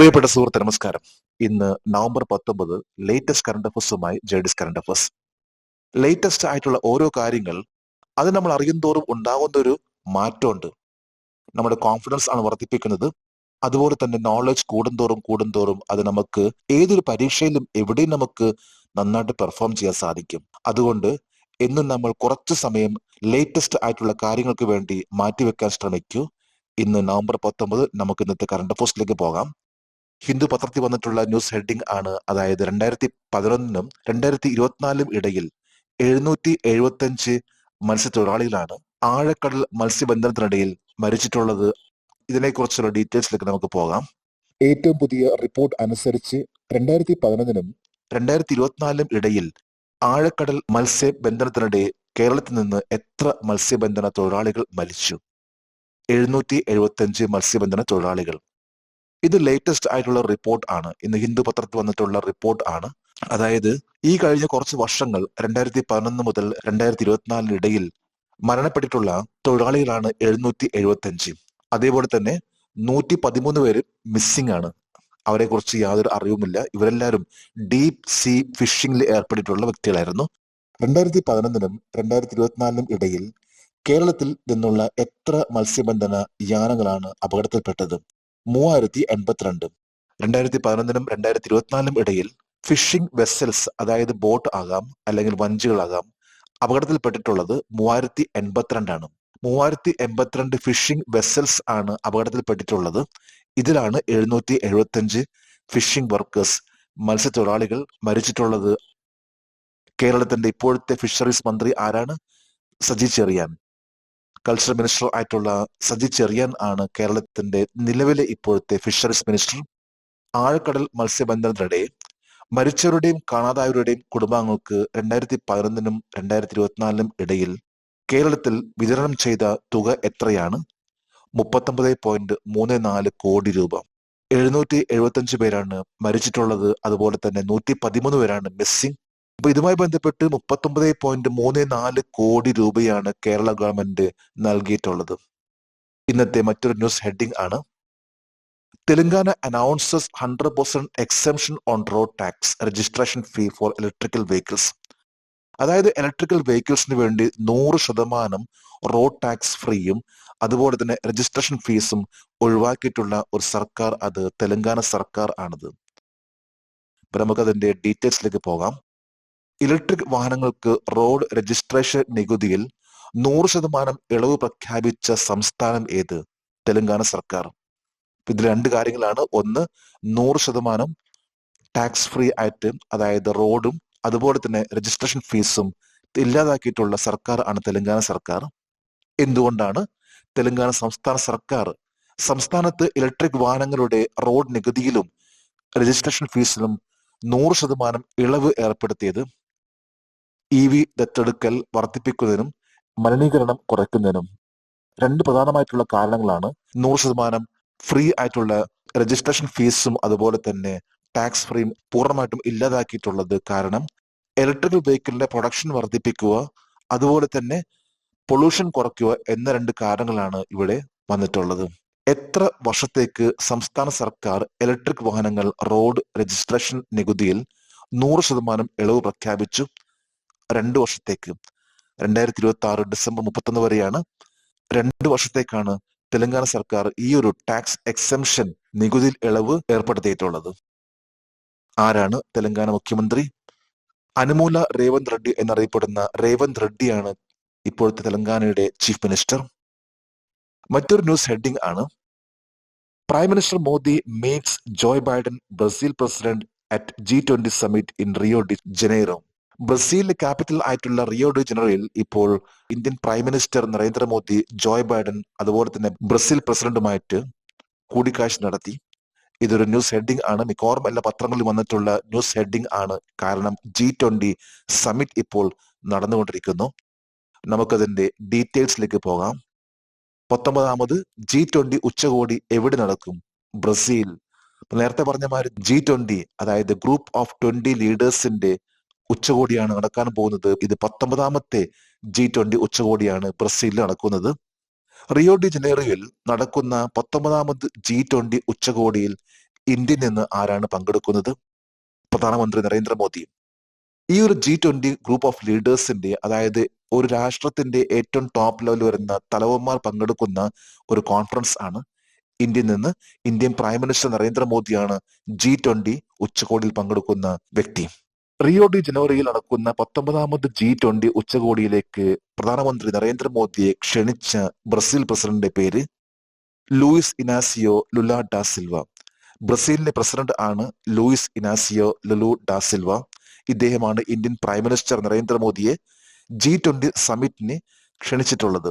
പ്രിയപ്പെട്ട സുഹൃത്ത് നമസ്കാരം. ഇന്ന് നവംബർ 19 ലേറ്റസ്റ്റ് കറണ്ട് അഫേഴ്സുമായി ജേഡിസ് കറണ്ട് അഫേഴ്സ്. ലേറ്റസ്റ്റ് ആയിട്ടുള്ള ഓരോ കാര്യങ്ങൾ അത് നമ്മൾ അറിയുന്തോറും ഉണ്ടാകുന്ന ഒരു മാറ്റമുണ്ട്. നമ്മുടെ കോൺഫിഡൻസ് ആണ് വർദ്ധിപ്പിക്കുന്നത്. അതുപോലെ തന്നെ നോളജ് കൂടുന്തോറും അത് നമുക്ക് ഏതൊരു പരീക്ഷയിലും എവിടെയും നമുക്ക് നന്നായിട്ട് പെർഫോം ചെയ്യാൻ സാധിക്കും. അതുകൊണ്ട് എന്നും നമ്മൾ കുറച്ചു സമയം ലേറ്റസ്റ്റ് ആയിട്ടുള്ള കാര്യങ്ങൾക്ക് വേണ്ടി മാറ്റിവെക്കാൻ ശ്രമിക്കൂ. ഇന്ന് നവംബർ 19 നമുക്ക് ഇന്നത്തെ കറണ്ട് അഫേഴ്സിലേക്ക് പോകാം. ഹിന്ദു പത്രത്തിൽ വന്നിട്ടുള്ള ന്യൂസ് ഹെഡിംഗ് ആണ്, അതായത് 2011 2024 ഇടയിൽ 775 മത്സ്യത്തൊഴിലാളികളാണ് ആഴക്കടൽ മത്സ്യബന്ധനത്തിനിടയിൽ മരിച്ചിട്ടുള്ളത്. ഇതിനെക്കുറിച്ചുള്ള ഡീറ്റെയിൽസിലേക്ക് നമുക്ക് പോകാം. ഏറ്റവും പുതിയ റിപ്പോർട്ട് അനുസരിച്ച് 2011 2024 ഇടയിൽ ആഴക്കടൽ മത്സ്യബന്ധനത്തിനിടെ കേരളത്തിൽ നിന്ന് എത്ര മത്സ്യബന്ധന തൊഴിലാളികൾ മരിച്ചു? 775 മത്സ്യബന്ധന തൊഴിലാളികൾ. ഇത് ലേറ്റസ്റ്റ് ആയിട്ടുള്ള റിപ്പോർട്ട് ആണ്. ഇന്ന് ഹിന്ദു പത്രത്തിൽ വന്നിട്ടുള്ള റിപ്പോർട്ട് ആണ്. അതായത് ഈ കഴിഞ്ഞ കുറച്ച് വർഷങ്ങൾ 2011 മുതൽ 2024 ഇടയിൽ മരണപ്പെട്ടിട്ടുള്ള തൊഴിലാളികളാണ് 775. അതേപോലെ തന്നെ 113 പേര് മിസ്സിംഗ് ആണ്. അവരെ കുറിച്ച് യാതൊരു അറിവുമില്ല. ഇവരെല്ലാവരും ഡീപ് സീ ഫിഷിംഗിൽ ഏർപ്പെട്ടിട്ടുള്ള വ്യക്തികളായിരുന്നു. 2011 2024 ഇടയിൽ കേരളത്തിൽ നിന്നുള്ള എത്ര മത്സ്യബന്ധന യാനങ്ങളാണ് അപകടത്തിൽപ്പെട്ടത്? 3082. 2011 2024 ഇടയിൽ ഫിഷിംഗ് വെസൽസ്, അതായത് ബോട്ട് ആകാം അല്ലെങ്കിൽ വഞ്ചികളാകാം, അപകടത്തിൽപ്പെട്ടിട്ടുള്ളത് 3082 ആണ്. 3082 ഫിഷിംഗ് വെസൽസ് ആണ് അപകടത്തിൽപ്പെട്ടിട്ടുള്ളത്. ഇതിലാണ് 775 ഫിഷിംഗ് വർക്കേഴ്സ്, മത്സ്യത്തൊഴിലാളികൾ മരിച്ചിട്ടുള്ളത്. കേരളത്തിന്റെ ഇപ്പോഴത്തെ ഫിഷറീസ് മന്ത്രി ആരാണ്? സജി ചെറിയാൻ. കൾച്ചർ മിനിസ്റ്റർ ആയിട്ടുള്ള സജി ചെറിയാൻ ആണ് കേരളത്തിന്റെ നിലവിലെ ഇപ്പോഴത്തെ ഫിഷറീസ് മിനിസ്റ്റർ. ആഴക്കടൽ മത്സ്യബന്ധനത്തിനിടെ മരിച്ചവരുടെയും കാണാതായവരുടെയും കുടുംബാംഗങ്ങൾക്ക് 2011 2024 ഇടയിൽ കേരളത്തിൽ വിതരണം ചെയ്ത തുക എത്രയാണ്? 39.34 കോടി രൂപ. 775 പേരാണ് മരിച്ചിട്ടുള്ളത്. അതുപോലെ തന്നെ 113 പേരാണ് മിസ്സിംഗ്. അപ്പൊ ഇതുമായി ബന്ധപ്പെട്ട് 39.34 കോടി രൂപയാണ് കേരള ഗവൺമെന്റ് നൽകിയിട്ടുള്ളത്. ഇന്നത്തെ മറ്റൊരു ന്യൂസ് ഹെഡിംഗ് ആണ്, Telangana announces 100% exemption on road tax registration fee for electrical vehicles. അതായത് ഇലക്ട്രിക്കൽ വെഹിക്കിൾസിന് വേണ്ടി 100% റോഡ് ടാക്സ് ഫ്രീയും അതുപോലെ തന്നെ രജിസ്ട്രേഷൻ ഫീസും ഒഴിവാക്കിയിട്ടുള്ള ഒരു സർക്കാർ, അത് തെലങ്കാന സർക്കാർ ആണത്. ഇപ്പൊ നമുക്കതിന്റെ ഡീറ്റെയിൽസിലേക്ക് പോകാം. ഇലക്ട്രിക് വാഹനങ്ങൾക്ക് റോഡ് രജിസ്ട്രേഷൻ നികുതിയിൽ 100% ഇളവ് പ്രഖ്യാപിച്ച സംസ്ഥാനം ഏത്? തെലങ്കാന സർക്കാർ. ഇതിൽ രണ്ട് കാര്യങ്ങളാണ്. ഒന്ന്, 100% ടാക്സ് ഫ്രീ ആയിട്ട്, അതായത് റോഡും അതുപോലെ തന്നെ രജിസ്ട്രേഷൻ ഫീസും ഇല്ലാതാക്കിയിട്ടുള്ള സർക്കാർ ആണ് തെലങ്കാന സർക്കാർ. എന്തുകൊണ്ടാണ് തെലങ്കാന സംസ്ഥാന സർക്കാർ സംസ്ഥാനത്ത് ഇലക്ട്രിക് വാഹനങ്ങളുടെ റോഡ് നികുതിയിലും രജിസ്ട്രേഷൻ ഫീസിലും 100% ഇളവ് ഏർപ്പെടുത്തിയത്? EV ദത്തെടുക്കൽ വർദ്ധിപ്പിക്കുന്നതിനും മലിനീകരണം കുറയ്ക്കുന്നതിനും. രണ്ട് പ്രധാനമായിട്ടുള്ള കാരണങ്ങളാണ് 100% ഫ്രീ ആയിട്ടുള്ള രജിസ്ട്രേഷൻ ഫീസും അതുപോലെ തന്നെ ടാക്സ് ഫ്രീയും പൂർണ്ണമായിട്ടും ഇല്ലാതാക്കിയിട്ടുള്ളത്. കാരണം ഇലക്ട്രിക്കൽ വെഹിക്കിളിന്റെ പ്രൊഡക്ഷൻ വർദ്ധിപ്പിക്കുക, അതുപോലെ തന്നെ പൊല്യൂഷൻ കുറയ്ക്കുക എന്ന രണ്ട് കാരണങ്ങളാണ് ഇവിടെ വന്നിട്ടുള്ളത്. എത്ര വർഷത്തേക്ക് സംസ്ഥാന സർക്കാർ ഇലക്ട്രിക് വാഹനങ്ങൾ റോഡ് രജിസ്ട്രേഷൻ നികുതിയിൽ 100% ഇളവ് പ്രഖ്യാപിച്ചു? 2 വർഷത്തേക്ക്. 2026 ഡിസംബർ 31 വരെയാണ്. 2 വർഷത്തേക്കാണ് തെലങ്കാന സർക്കാർ ഈ ഒരു ടാക്സ് എക്സംഷൻ നികുതി ഇളവ് ഏർപ്പെടുത്തിയിട്ടുള്ളത്. ആരാണ് തെലങ്കാന മുഖ്യമന്ത്രി? അനുമൂല രേവന്ത് റെഡ്ഡി എന്നറിയപ്പെടുന്ന രേവന്ത് റെഡ്ഡിയാണ് ഇപ്പോഴത്തെ തെലങ്കാനയുടെ ചീഫ് മിനിസ്റ്റർ. മറ്റൊരു ന്യൂസ് ഹെഡിംഗ് ആണ്, prime minister Modi meats Joy Biden Brazil president at G20 summit in Rio de Janeiro. ബ്രസീലിലെ ക്യാപിറ്റൽ ആയിട്ടുള്ള റിയോ ഡി ജനീറോയിൽ ഇപ്പോൾ Indian prime minister Narendra Modi Joy Biden അതുപോലെ തന്നെ ബ്രസീൽ പ്രസിഡന്റുമായിട്ട് കൂടിക്കാഴ്ച നടത്തി. ഇതൊരു ന്യൂസ് ഹെഡിംഗ് ആണ്. മിക്കവാറും എല്ലാ പത്രങ്ങളിലും വന്നിട്ടുള്ള ന്യൂസ് ഹെഡിംഗ് ആണ്. കാരണം G20 സമ്മിറ്റ് ഇപ്പോൾ നടന്നുകൊണ്ടിരിക്കുന്നു. നമുക്കതിന്റെ ഡീറ്റെയിൽസിലേക്ക് പോകാം. 19ാമത് G20 ഉച്ചകോടി എവിടെ നടക്കും? ബ്രസീൽ. നേരത്തെ പറഞ്ഞ മാതിരി G20, അതായത് ഗ്രൂപ്പ് ഓഫ് 20 ലീഡേഴ്സിന്റെ ഉച്ചകോടിയാണ് നടക്കാൻ പോകുന്നത്. ഇത് 19ാമത്തെ G20 ഉച്ചകോടിയാണ് ബ്രസീലിൽ നടക്കുന്നത്. റിയോ ഡി ജനീറോയിൽ നടക്കുന്ന 19ാമത് G20 ഉച്ചകോടിയിൽ ഇന്ത്യയിൽ നിന്ന് ആരാണ് പങ്കെടുക്കുന്നത്? പ്രധാനമന്ത്രി നരേന്ദ്രമോദി. ഈ ഒരു G20 ഗ്രൂപ്പ് ഓഫ് ലീഡേഴ്സിന്റെ, അതായത് ഒരു രാഷ്ട്രത്തിന്റെ ഏറ്റവും ടോപ്പ് ലെവൽ വരുന്ന തലവന്മാർ പങ്കെടുക്കുന്ന ഒരു കോൺഫറൻസ് ആണ്. ഇന്ത്യയിൽ നിന്ന് ഇന്ത്യൻ പ്രൈം മിനിസ്റ്റർ നരേന്ദ്രമോദിയാണ് G20 ഉച്ചകോടിയിൽ പങ്കെടുക്കുന്ന വ്യക്തി. റിയോ ഡി ജനവരിയിൽ നടക്കുന്ന 19ാമത് G20 ഉച്ചകോടിയിലേക്ക് പ്രധാനമന്ത്രി നരേന്ദ്രമോദിയെ ക്ഷണിച്ച ബ്രസീൽ പ്രസിഡന്റിന്റെ പേര് Luiz Inacio Lula da Silva. ബ്രസീലിന്റെ പ്രസിഡന്റ് ആണ് Luiz Inacio Lulu da Silva. ഇദ്ദേഹമാണ് ഇന്ത്യൻ പ്രൈം മിനിസ്റ്റർ നരേന്ദ്രമോദിയെ G20 സമ്മിറ്റിന് ക്ഷണിച്ചിട്ടുള്ളത്.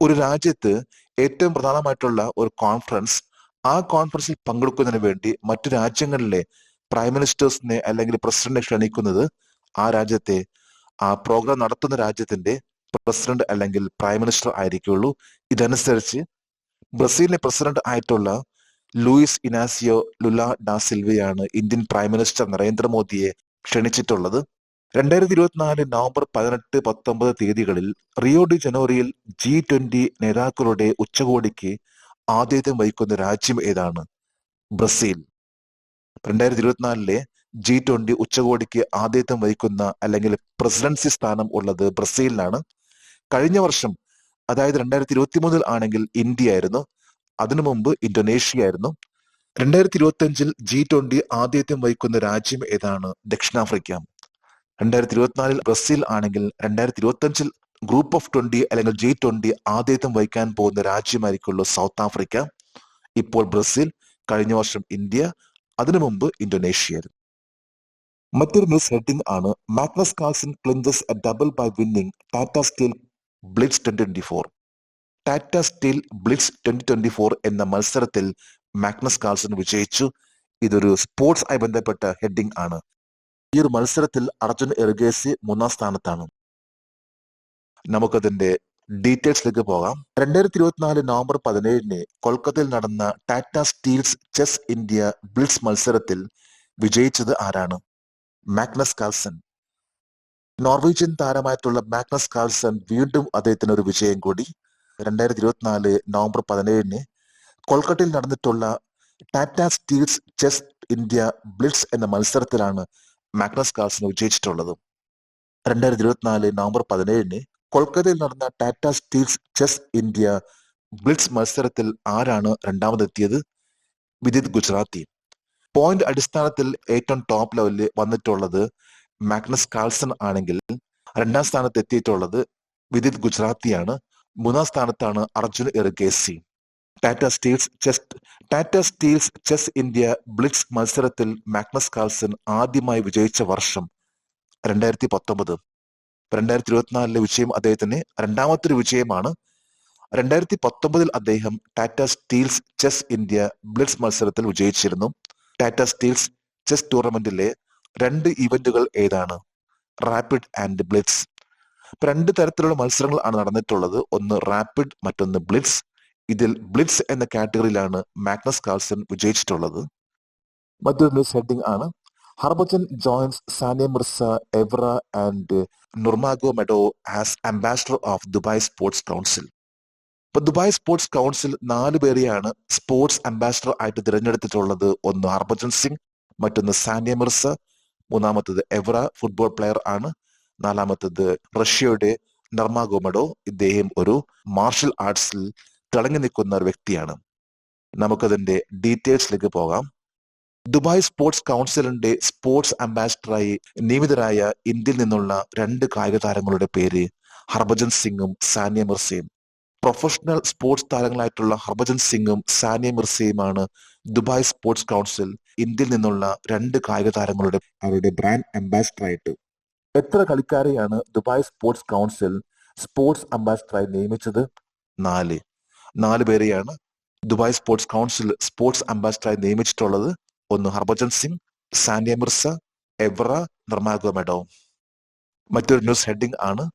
ഒരു രാജ്യത്ത് ഏറ്റവും പ്രധാനമായിട്ടുള്ള ഒരു കോൺഫറൻസ്, ആ കോൺഫറൻസിൽ പങ്കെടുക്കുന്നതിന് വേണ്ടി മറ്റു രാജ്യങ്ങളിലെ പ്രൈം മിനിസ്റ്റേഴ്സിനെ അല്ലെങ്കിൽ പ്രസിഡന്റിനെ ക്ഷണിക്കുന്നത് ആ രാജ്യത്തെ, ആ പ്രോഗ്രാം നടത്തുന്ന രാജ്യത്തിന്റെ പ്രസിഡന്റ് അല്ലെങ്കിൽ പ്രൈം മിനിസ്റ്റർ ആയിരിക്കുള്ളൂ. ഇതനുസരിച്ച് ബ്രസീലിലെ പ്രസിഡന്റ് ആയിട്ടുള്ള ലൂയിസ് ഇനാസിയോ ലുല ഡാ സിൽവയാണ് ഇന്ത്യൻ പ്രൈം മിനിസ്റ്റർ നരേന്ദ്രമോദിയെ ക്ഷണിച്ചിട്ടുള്ളത്. 2024 നവംബർ 18, 19 തീയതികളിൽ റിയോ ഡി ജനവരിയിൽ G20 നേതാക്കളുടെ ഉച്ചകോടിക്ക് ആതിഥ്യം വഹിക്കുന്ന രാജ്യം ഏതാണ്? ബ്രസീൽ. 2024 G20 ഉച്ചകോടിക്ക് ആതിഥ്യം വഹിക്കുന്ന അല്ലെങ്കിൽ പ്രസിഡൻസി സ്ഥാനം ഉള്ളത് ബ്രസീലിനാണ്. കഴിഞ്ഞ വർഷം, അതായത് 2023 ആണെങ്കിൽ ഇന്ത്യ ആയിരുന്നു. അതിനു മുമ്പ് ഇന്തോനേഷ്യ ആയിരുന്നു. 2025 G20 ആതിഥ്യം വഹിക്കുന്ന രാജ്യം ഏതാണ്? ദക്ഷിണാഫ്രിക്ക. 2024 ബ്രസീൽ ആണെങ്കിൽ 2025 ഗ്രൂപ്പ് ഓഫ് 20 അല്ലെങ്കിൽ G20 ആതിഥ്യം വഹിക്കാൻ പോകുന്ന രാജ്യമായിരിക്കുള്ളൂ സൗത്ത് ആഫ്രിക്ക. ഇപ്പോൾ ബ്രസീൽ, കഴിഞ്ഞ വർഷം ഇന്ത്യ, അതിനു മുമ്പ് ഇന്തോനേഷ്യ. മറ്റൊരു ന്യൂസ് ഹെഡിംഗ് ആണ് Magnus Carlsen clinches a double by winning Tata Steel Blitz 2024. Tata Steel Blitz 2024 എന്ന മത്സരത്തിൽ മാഗ്നസ് കാൾസൺ വിജയിച്ചു. ഇതൊരു സ്പോർട്സ് ആയി ബന്ധപ്പെട്ട ഹെഡിംഗ് ആണ്. ഈ ഒരു മത്സരത്തിൽ അർജുൻ എറുഗേസി 3ാം സ്ഥാനത്താണ്. നമുക്കതിന്റെ ഡീറ്റെയിൽസിലേക്ക് പോകാം. 2024 നവംബർ 17 കൊൽക്കത്തയിൽ നടന്ന Tata Steels chess India blitz മത്സരത്തിൽ വിജയിച്ചത് ആരാണ്? Magnus Carlsen. നോർവീജിയൻ താരമായിട്ടുള്ള മാഗ്നസ് കാൾസൺ വീണ്ടും അദ്ദേഹത്തിന് ഒരു വിജയം കൂടി. 2024 നവംബർ 17 കൊൽക്കത്തയിൽ നടന്നിട്ടുള്ള Tata Steels chess India blitz എന്ന മത്സരത്തിലാണ് മാഗ്നസ് കാൾസൺ വിജയിച്ചിട്ടുള്ളത്. 2024 നവംബർ 17 കൊൽക്കത്തയിൽ നടന്ന Tata Steels chess India blitz മത്സരത്തിൽ ആരാണ് രണ്ടാമതെത്തിയത്? വിദിത് ഗുജറാത്തി. പോയിന്റ് അടിസ്ഥാനത്തിൽ ഏറ്റവും ടോപ്പ് ലെവലിൽ വന്നിട്ടുള്ളത് മാഗ്നസ് കാൾസൺ ആണെങ്കിൽ 2ാം സ്ഥാനത്ത് എത്തിയിട്ടുള്ളത് വിദിത് ഗുജറാത്തിയാണ്. 3ാം സ്ഥാനത്താണ് Arjun Erigaisi. Tata Steels chess India blitz മത്സരത്തിൽ മാഗ്നസ് കാൾസൺ ആദ്യമായി വിജയിച്ച വർഷം 2019. 2024 വിജയം അദ്ദേഹത്തിന് രണ്ടാമത്തെ വിജയമാണ്. 2019 അദ്ദേഹം Tata Steels chess India blitz മത്സരത്തിൽ വിജയിച്ചിരുന്നു. ടാറ്റ സ്റ്റീൽസ് ചെസ് ടൂർണമെന്റിലെ 2 ഇവന്റുകൾ ഏതാണ്? Rapid and blitz. 2 തരത്തിലുള്ള മത്സരങ്ങൾ ആണ് നടന്നിട്ടുള്ളത്. ഒന്ന് റാപ്പിഡ്, മറ്റൊന്ന് ബ്ലിറ്റ്സ്. ഇതിൽ ബ്ലിറ്റ്സ് എന്ന കാറ്റഗറിയിലാണ് മാഗ്നസ് കാൾസൺ വിജയിച്ചിട്ടുള്ളത്. മറ്റൊരു ന്യൂസ് ഹെഡിംഗ് ആണ് Harbhajan joins Sania Mirza, Evra and Nurmagomedov as ambassador of Dubai sports council. ഇപ്പൊ ദുബായ് സ്പോർട്സ് കൗൺസിൽ 4 പേരെയാണ് സ്പോർട്സ് അംബാസഡർ ആയിട്ട് തിരഞ്ഞെടുത്തിട്ടുള്ളത്. ഒന്ന് ഹർഭജൻ സിംഗ്, മറ്റൊന്ന് സാനിയ മിർസ, 3ാമത്തത് എവ്ര ഫുട്ബോൾ പ്ലെയർ ആണ്, 4ാമത്തത് റഷ്യയുടെ നർമാഗോമെഡോ. ഇദ്ദേഹം ഒരു മാർഷൽ ആർട്സിൽ തിളങ്ങി നിൽക്കുന്ന ഒരു വ്യക്തിയാണ്. നമുക്കതിന്റെ ഡീറ്റെയിൽസിലേക്ക് പോകാം. ദുബായ് സ്പോർട്സ് കൗൺസിലിന്റെ സ്പോർട്സ് അംബാസഡറായി നിയമിതരായ ഇന്ത്യയിൽ നിന്നുള്ള 2 കായിക താരങ്ങളുടെ പേര് ഹർഭജൻ സിംഗും സാനിയ മിർസയും. പ്രൊഫഷണൽ സ്പോർട്സ് താരങ്ങളായിട്ടുള്ള ഹർഭജൻ സിംഗും സാനിയ മിർസയുമാണ് ദുബായ് സ്പോർട്സ് കൗൺസിൽ ഇന്ത്യയിൽ നിന്നുള്ള 2 കായിക താരങ്ങളുടെ അവരുടെ ബ്രാൻഡ് അംബാസഡറായിട്ട്. എത്ര കളിക്കാരെയാണ് ദുബായ് സ്പോർട്സ് കൗൺസിൽ സ്പോർട്സ് അംബാസഡറായി നിയമിച്ചത്? 4 പേരെയാണ് ദുബായ് സ്പോർട്സ് കൗൺസിൽ സ്പോർട്സ് അംബാസഡറായി നിയമിച്ചിട്ടുള്ളത്. ഒന്ന് ഹർഭജൻ സിംഗ്, സാനിയ മിർസ, എവ്ര, നർമാഗോമെഡോ. മറ്റൊരു ന്യൂസ് ഹെഡിംഗ് ആണ്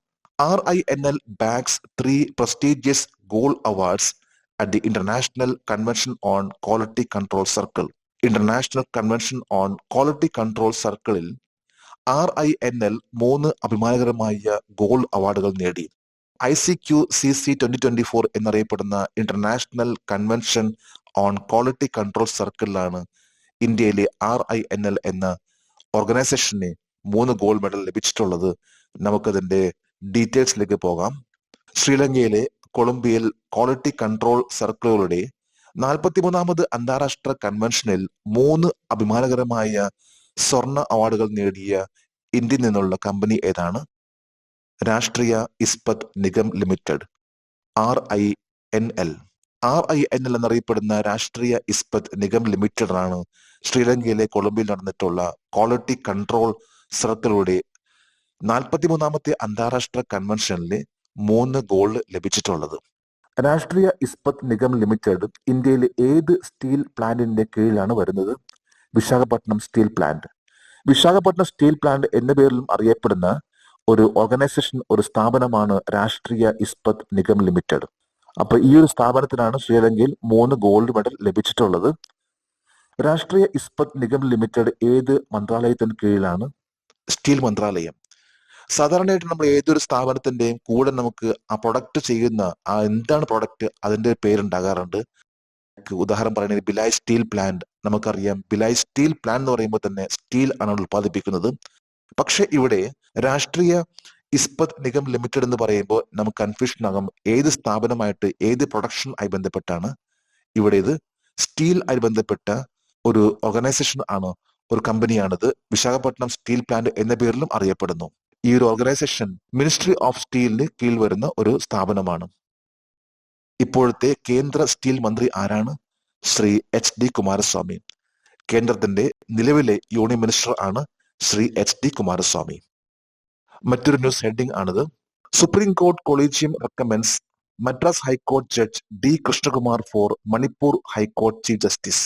RINL bags 3 prestigious gold awards at the International Convention on Quality Control Circle. International convention on quality control സർക്കിളിൽ RINL 3 അഭിമാനകരമായ gold അവാർഡുകൾ നേടി. ICQCC 2024 എന്നറിയപ്പെടുന്ന international convention on quality control സർക്കിളിലാണ് ഇന്ത്യയിലെ RINL എന്ന ഓർഗനൈസേഷന് 3 ഗോൾഡ് മെഡൽ ലഭിച്ചിട്ടുള്ളത്? നമുക്കതിന്റെ ഡീറ്റെയിൽസിലേക്ക് പോകാം. ശ്രീലങ്കയിലെ കൊളംബിയയിൽ ക്വാളിറ്റി കൺട്രോൾ സർക്കിളുകളുടെ 43ാമത് അന്താരാഷ്ട്ര കൺവെൻഷനിൽ 3 അഭിമാനകരമായ സ്വർണ്ണ അവാർഡുകൾ നേടിയ ഇന്ത്യയിൽ നിന്നുള്ള കമ്പനി ഏതാണ്? രാഷ്ട്രീയ Ispat Nigam limited, RINL. RINL എന്നറിയപ്പെടുന്ന രാഷ്ട്രീയ ഇസ്പത് നിഗം ലിമിറ്റഡ് ആണ് ശ്രീലങ്കയിലെ കൊളംബിയയിൽ നടന്നിട്ടുള്ള ക്വാളിറ്റി കൺട്രോൾ സർക്കിളുകളുടെ 43ാമത്തെ അന്താരാഷ്ട്ര കൺവെൻഷനിൽ 3 ഗോൾഡ് ലഭിച്ചിട്ടുള്ളത്. രാഷ്ട്രീയ ഇസ്പത് നിഗം ലിമിറ്റഡ് ഇന്ത്യയിലെ ഏത് സ്റ്റീൽ പ്ലാന്റിന്റെ കീഴിലാണ് വരുന്നത്? Visakhapatnam steel plant. Visakhapatnam steel plant എന്ന പേരിലും അറിയപ്പെടുന്ന ഒരു ഓർഗനൈസേഷൻ, ഒരു സ്ഥാപനമാണ് രാഷ്ട്രീയ ഇസ്പത് നിഗം ലിമിറ്റഡ്. അപ്പൊ ഈ ഒരു സ്ഥാപനത്തിനാണ് ശ്രീലങ്കയിൽ 3 ഗോൾഡ് മെഡൽ ലഭിച്ചിട്ടുള്ളത്. രാഷ്ട്രീയ ഇസ്പത് നിഗം ലിമിറ്റഡ് ഏത് മന്ത്രാലയത്തിന് കീഴിലാണ്? സ്റ്റീൽ മന്ത്രാലയം. സാധാരണയായിട്ട് നമ്മൾ ഏതൊരു സ്ഥാപനത്തിന്റെയും കൂടെ നമുക്ക് ആ പ്രൊഡക്റ്റ് ചെയ്യുന്ന എന്താണ് പ്രൊഡക്റ്റ് അതിന്റെ പേരുണ്ടാകാറുണ്ട്. ഉദാഹരണം പറയുന്നത് ഭിലായ് സ്റ്റീൽ പ്ലാന്റ്. നമുക്കറിയാം ഭിലായ് സ്റ്റീൽ പ്ലാന്റ് എന്ന് പറയുമ്പോൾ തന്നെ സ്റ്റീൽ ആണ് ഉൽപ്പാദിപ്പിക്കുന്നത്. പക്ഷെ ഇവിടെ രാഷ്ട്രീയ ഇസ്പത് നിഗം ലിമിറ്റഡ് എന്ന് പറയുമ്പോൾ നമുക്ക് കൺഫ്യൂഷൻ ആകും, ഏത് സ്ഥാപനമായിട്ട് ഏത് പ്രൊഡക്ഷൻ ആയി ബന്ധപ്പെട്ടാണ്. ഇവിടെ ഇത് സ്റ്റീൽ ആയി ബന്ധപ്പെട്ട ഒരു ഓർഗനൈസേഷൻ ആണ്, ഒരു കമ്പനിയാണിത്. വിശാഖപട്ടണം സ്റ്റീൽ പ്ലാന്റ് എന്ന പേരിലും അറിയപ്പെടുന്നു. ഈ ഒരു ഓർഗനൈസേഷൻ മിനിസ്ട്രി ഓഫ് സ്റ്റീലിന് കീഴിൽ വരുന്ന ഒരു സ്ഥാപനമാണ്. ഇപ്പോഴത്തെ കേന്ദ്ര സ്റ്റീൽ മന്ത്രി ആരാണ്? ശ്രീ HD കുമാരസ്വാമി. കേന്ദ്രത്തിന്റെ നിലവിലെ യൂണിയൻ മിനിസ്റ്റർ ആണ് ശ്രീ HD കുമാരസ്വാമി. മറ്റൊരു ന്യൂസ് ഹെഡിംഗ് ആണിത്. Supreme Court collegium recommends Madras ഹൈക്കോടതി judge D Krishnakumar for Manipur ഹൈക്കോടതി ചീഫ് ജസ്റ്റിസ്.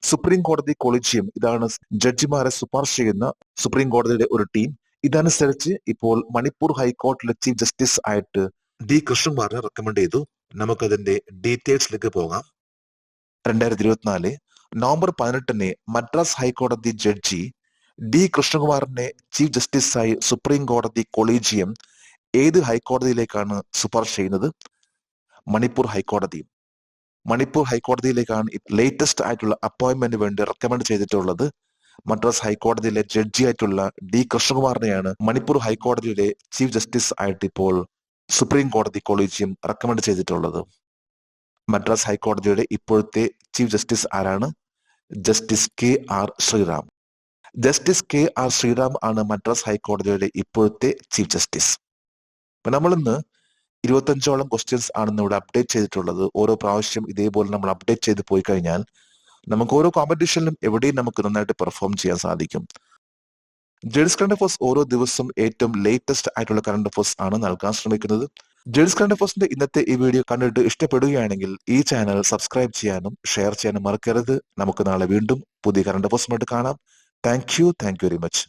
സുപ്രീം കോടതി കൊളീജിയം, ഇതാണ് ജഡ്ജിമാരെ ശുപാർശ ചെയ്യുന്ന സുപ്രീം കോടതിയുടെ ഒരു ടീം. ഇതനുസരിച്ച് ഇപ്പോൾ മണിപ്പൂർ ഹൈക്കോടതിയിലെ ചീഫ് ജസ്റ്റിസ് ആയിട്ട് D കൃഷ്ണകുമാറിനെ റെക്കമെൻഡ് ചെയ്തു. നമുക്കതിന്റെ ഡീറ്റെയിൽസിലേക്ക് പോകാം. 2024 നവംബർ 18 മദ്രാസ് ഹൈക്കോടതി ജഡ്ജി D കൃഷ്ണകുമാറിനെ ചീഫ് ജസ്റ്റിസായി സുപ്രീം കോടതി കൊളീജിയം ഏത് ഹൈക്കോടതിയിലേക്കാണ് ശുപാർശ ചെയ്യുന്നത്? മണിപ്പൂർ ഹൈക്കോടതി. മണിപ്പൂർ ഹൈക്കോടതിയിലേക്കാണ് ലേറ്റസ്റ്റ് ആയിട്ടുള്ള അപ്പോയിന്റ്മെന്റ് വേണ്ടി റെക്കമെൻഡ് ചെയ്തിട്ടുള്ളത്. മദ്രാസ് ഹൈക്കോടതിയിലെ ജഡ്ജി ആയിട്ടുള്ള D കൃഷ്ണകുമാറിനെയാണ് മണിപ്പൂർ ഹൈക്കോടതിയുടെ ചീഫ് ജസ്റ്റിസ് ആയിട്ട് ഇപ്പോൾ സുപ്രീം കോടതി കൊളീജിയം റെക്കമെൻഡ് ചെയ്തിട്ടുള്ളത്. മദ്രാസ് ഹൈക്കോടതിയുടെ ഇപ്പോഴത്തെ ചീഫ് ജസ്റ്റിസ് ആരാണ്? Justice KR Sriram. Justice KR Sriram ആണ് മദ്രാസ് ഹൈക്കോടതിയുടെ ഇപ്പോഴത്തെ ചീഫ് ജസ്റ്റിസ്. അപ്പൊ നമ്മളിന്ന് 25ഓളം ക്വസ്റ്റ്യൻസ് ആണ് ഇവിടെ അപ്ഡേറ്റ് ചെയ്തിട്ടുള്ളത്. ഓരോ പ്രാവശ്യം ഇതേപോലെ നമ്മൾ അപ്ഡേറ്റ് ചെയ്ത് പോയി കഴിഞ്ഞാൽ നമുക്ക് ഓരോ കോമ്പറ്റീഷനിലും എവിടെയും നമുക്ക് നന്നായിട്ട് പെർഫോം ചെയ്യാൻ സാധിക്കും. ജെഡ്സ് കറണ്ട് അഫേഴ്സ് ഓരോ ദിവസവും ഏറ്റവും ലേറ്റസ്റ്റ് ആയിട്ടുള്ള കറണ്ട് അഫേഴ്സ് ആണ് നൽകാൻ ശ്രമിക്കുന്നത്. ജെഡ്സ് കറണ്ട് അഫേഴ്സിന്റെ ഇന്നത്തെ ഈ വീഡിയോ കണ്ടിട്ട് ഇഷ്ടപ്പെടുകയാണെങ്കിൽ ഈ ചാനൽ സബ്സ്ക്രൈബ് ചെയ്യാനും ഷെയർ ചെയ്യാനും മറക്കരുത്. നമുക്ക് നാളെ വീണ്ടും പുതിയ കറണ്ട് അഫേഴ്സുമായിട്ട് കാണാം. Thank you very much.